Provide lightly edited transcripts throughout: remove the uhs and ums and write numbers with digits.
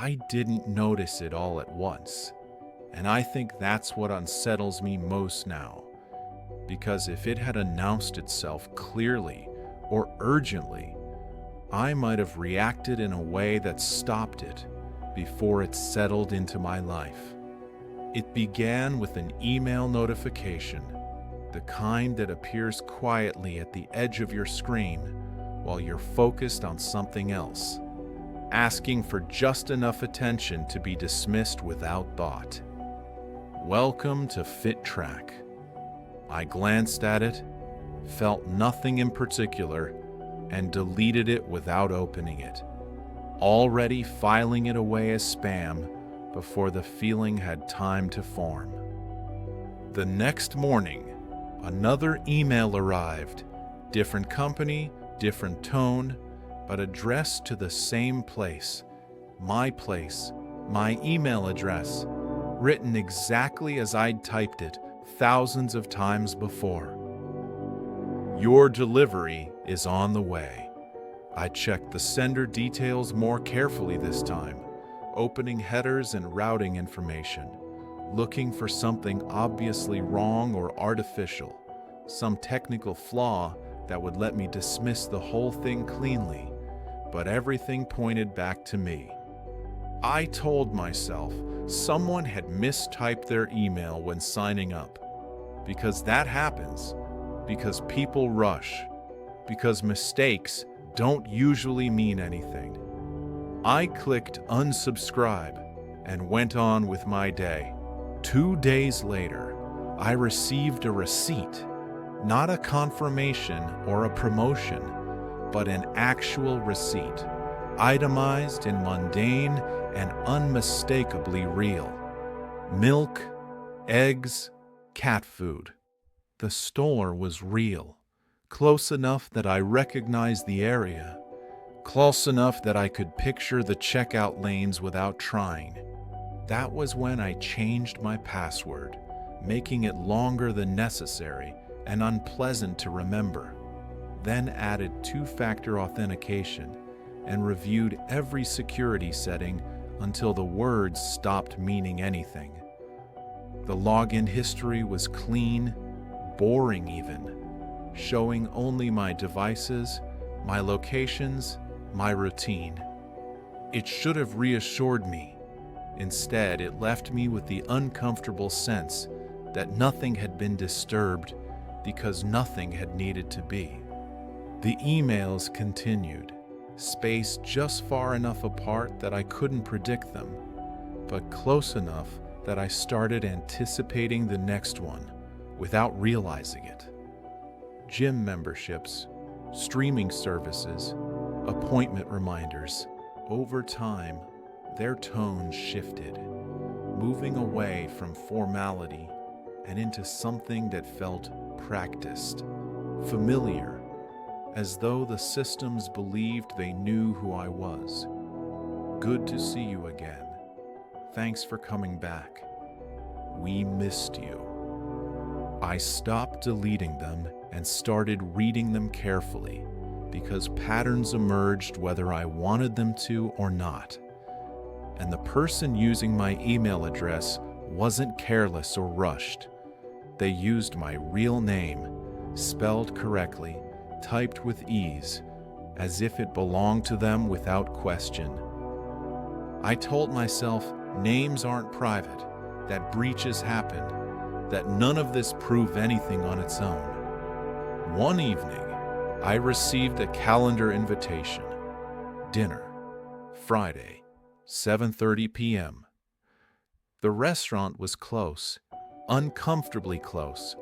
I didn't notice it all at once, and I think that's what unsettles me most now, because if it had announced itself clearly or urgently, I might have reacted in a way that stopped it before it settled into my life. It began with an email notification, the kind that appears quietly at the edge of your screen while you're focused on something else, asking for just enough attention to be dismissed without thought. Welcome to FitTrack. I glanced at it, felt nothing in particular, and deleted it without opening it, already filing it away as spam before the feeling had time to form. The next morning, another email arrived, different company, different tone, but addressed to the same place, my email address, written exactly as I'd typed it thousands of times before. Your delivery is on the way. I checked the sender details more carefully this time, opening headers and routing information, looking for something obviously wrong or artificial, some technical flaw that would let me dismiss the whole thing cleanly, but everything pointed back to me. I told myself someone had mistyped their email when signing up, because that happens, because people rush, because mistakes don't usually mean anything. I clicked unsubscribe and went on with my day. 2 days later, I received a receipt, not a confirmation or a promotion, but an actual receipt, itemized and mundane and unmistakably real. Milk, eggs, cat food. The store was real, close enough that I recognized the area, close enough that I could picture the checkout lanes without trying. That was when I changed my password, making it longer than necessary and unpleasant to remember, then added two-factor authentication and reviewed every security setting until the words stopped meaning anything. The login history was clean, boring even, showing only my devices, my locations, my routine. It should have reassured me. Instead, it left me with the uncomfortable sense that nothing had been disturbed because nothing had needed to be. The emails continued, spaced just far enough apart that I couldn't predict them, but close enough that I started anticipating the next one without realizing it. Gym memberships, streaming services, appointment reminders. Over time, their tone shifted, moving away from formality and into something that felt practiced, familiar, as though the systems believed they knew who I was. Good to see you again. Thanks for coming back. We missed you. I stopped deleting them and started reading them carefully, because patterns emerged whether I wanted them to or not. And the person using my email address wasn't careless or rushed. They used my real name, spelled correctly, typed with ease, as if it belonged to them without question. I told myself names aren't private, that breaches happen, that none of this proved anything on its own. One evening, I received a calendar invitation. Dinner, Friday, 7:30 p.m. The restaurant was close, uncomfortably close,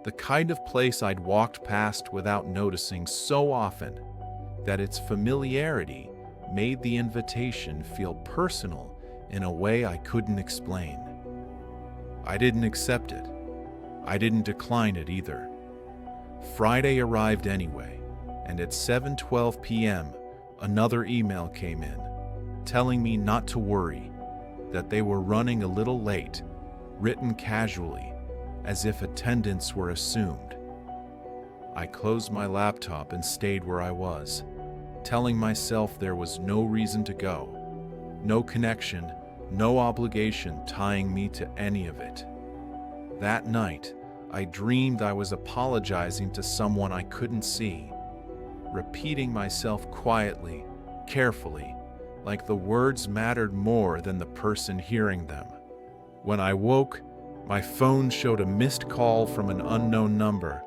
the kind of place I'd walked past without noticing so often that its familiarity made the invitation feel personal in a way I couldn't explain. I didn't accept it. I didn't decline it either. Friday arrived anyway, and at 7:12 p.m., another email came in, telling me not to worry, that they were running a little late, written casually, as if attendance were assumed. I closed my laptop and stayed where I was, telling myself there was no reason to go, No connection, no obligation tying me to any of it. That night, I dreamed I was apologizing to someone I couldn't see, repeating myself quietly, carefully, like the words mattered more than the person hearing them. When I woke, my phone showed a missed call from an unknown number,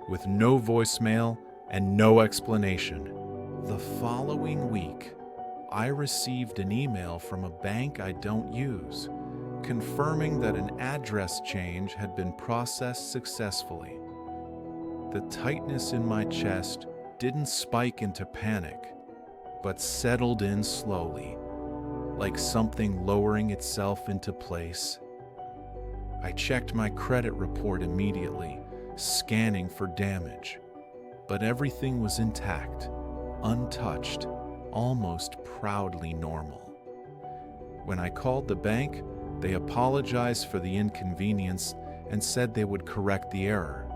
with no voicemail and no explanation. The following week, I received an email from a bank I don't use, confirming that an address change had been processed successfully. The tightness in my chest didn't spike into panic, but settled in slowly, like something lowering itself into place. I checked my credit report immediately, scanning for damage, but everything was intact, untouched, almost proudly normal. When I called the bank, they apologized for the inconvenience and said they would correct the error.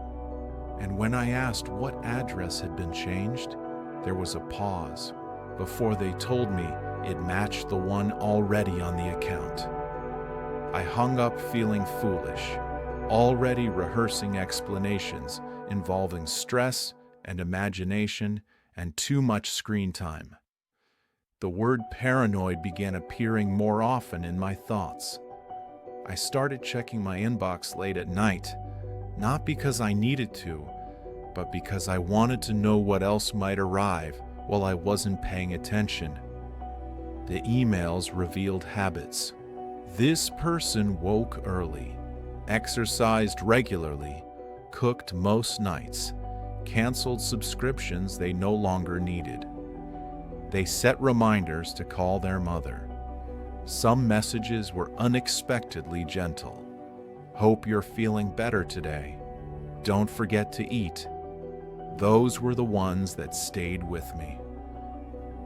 And when I asked what address had been changed, there was a pause before they told me it matched the one already on the account. I hung up feeling foolish, already rehearsing explanations involving stress and imagination and too much screen time. The word paranoid began appearing more often in my thoughts. I started checking my inbox late at night, not because I needed to, but because I wanted to know what else might arrive while I wasn't paying attention. The emails revealed habits. This person woke early, exercised regularly, cooked most nights, canceled subscriptions they no longer needed. They set reminders to call their mother. Some messages were unexpectedly gentle. Hope you're feeling better today. Don't forget to eat. Those were the ones that stayed with me.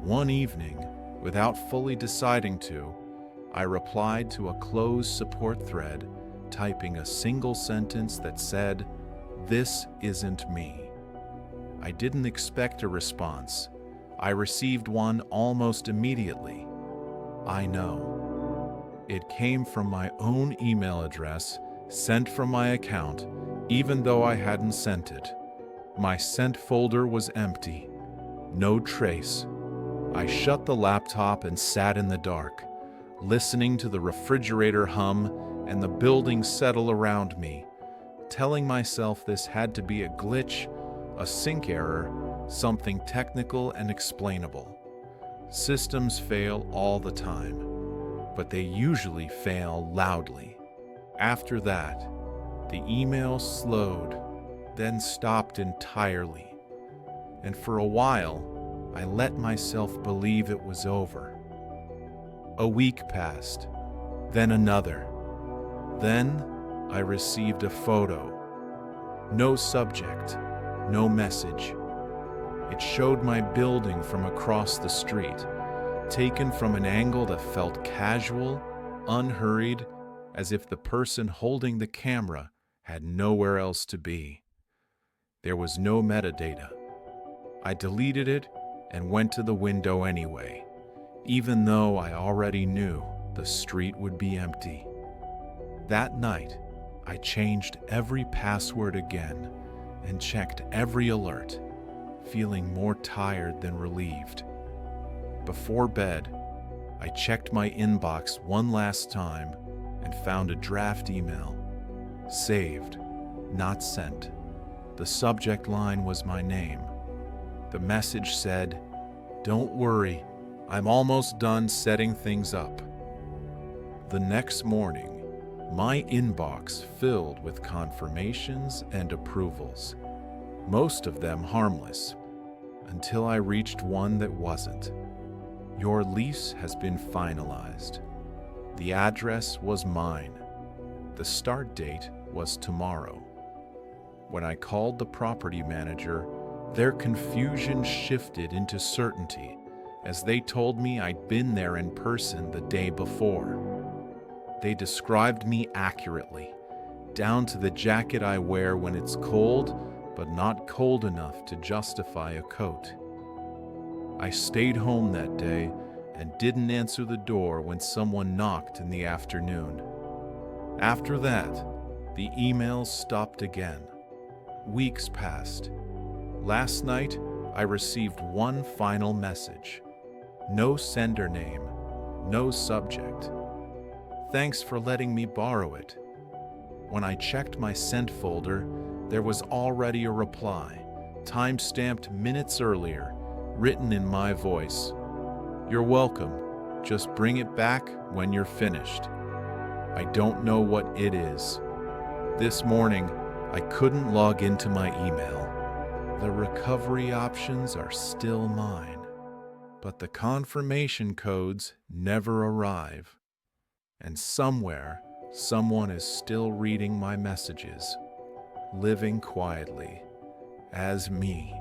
One evening, without fully deciding to, I replied to a closed support thread, typing a single sentence that said, "This isn't me." I didn't expect a response. I received one almost immediately. I know. It came from my own email address, sent from my account, even though I hadn't sent it. My sent folder was empty. No trace. I shut the laptop and sat in the dark, listening to the refrigerator hum and the building settle around me, telling myself this had to be a glitch, a sync error, something technical and explainable. Systems fail all the time, but they usually fail loudly. After that, the email slowed, then stopped entirely. And for a while, I let myself believe it was over. A week passed, then another. Then I received a photo. No subject, no message. It showed my building from across the street, taken from an angle that felt casual, unhurried, as if the person holding the camera had nowhere else to be. There was no metadata. I deleted it and went to the window anyway, even though I already knew the street would be empty. That night, I changed every password again and checked every alert, feeling more tired than relieved. Before bed, I checked my inbox one last time and found a draft email. Saved, not sent. The subject line was my name. The message said, "Don't worry, I'm almost done setting things up." The next morning, my inbox filled with confirmations and approvals, most of them harmless, until I reached one that wasn't. Your lease has been finalized. The address was mine. The start date was tomorrow. When I called the property manager, their confusion shifted into certainty as they told me I'd been there in person the day before. They described me accurately, down to the jacket I wear when it's cold, but not cold enough to justify a coat. I stayed home that day and didn't answer the door when someone knocked in the afternoon. After that, the emails stopped again. Weeks passed. Last night, I received one final message. No sender name, no subject. Thanks for letting me borrow it. When I checked my sent folder, there was already a reply, time-stamped minutes earlier, written in my voice. You're welcome. Just bring it back when you're finished. I don't know what it is. This morning, I couldn't log into my email. The recovery options are still mine, but the confirmation codes never arrive. And somewhere, someone is still reading my messages, living quietly, as me.